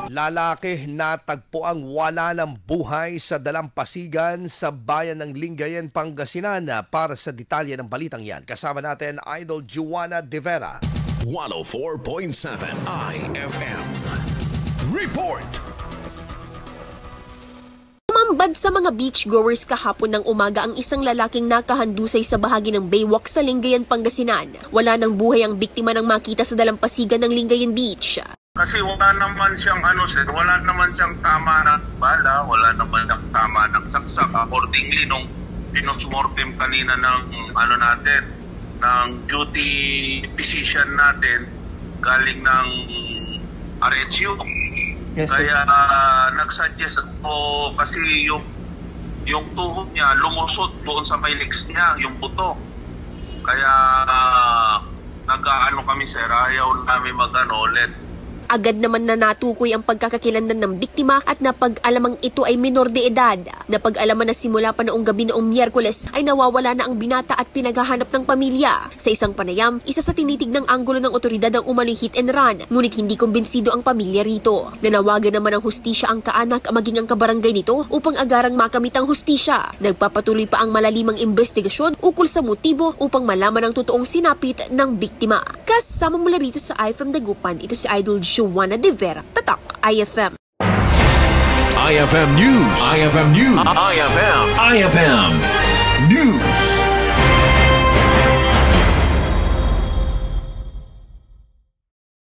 Lalaki na tagpuang wala ng buhay sa dalampasigan sa bayan ng Lingayen, Pangasinan. Para sa detalye ng balitang yan, kasama natin Idol Juana De Vera. 104.7 IFM Report. Umambad sa mga beachgoers kahapon ng umaga ang isang lalaking nakahandusay sa bahagi ng Baywalk sa Lingayen, Pangasinan. Wala ng buhay ang biktima nang makita sa dalampasigan ng Lingayen Beach. Kasi wala naman siyang wala naman siyang tama ng bala, wala naman siyang tama ng saksak. Accordingly, nung pinosmortem kanina ng ng duty physician natin, galing ng RHU. Yes, kaya nagsuggest ako kasi yung tuhod niya lumusot doon sa may legs niya, yung buto. Kaya nag-aano kami sir, ayaw namin ulit. Agad naman na natukoy ang pagkakakilanlan ng biktima at napag-alamang ito ay minor de edad. Napag-alaman na simula pa noong gabi noong Miyerkules ay nawawala na ang binata at pinaghahanap ng pamilya. Sa isang panayam, isa sa tinitignang anggulo ng otoridad ang umano'y hit and run, ngunit hindi kumbinsido ang pamilya rito. Nanawagan naman ng hustisya ang kaanak maging ang kabarangay nito upang agarang makamit ang hustisya. Nagpapatuloy pa ang malalimang investigasyon ukol sa motibo upang malaman ang totoong sinapit ng biktima. Kasama mula rito sa IFM Dagupan, ito si Idol Juana De Vera, Tatak, IFM. IFM News. IFM News. IFM News.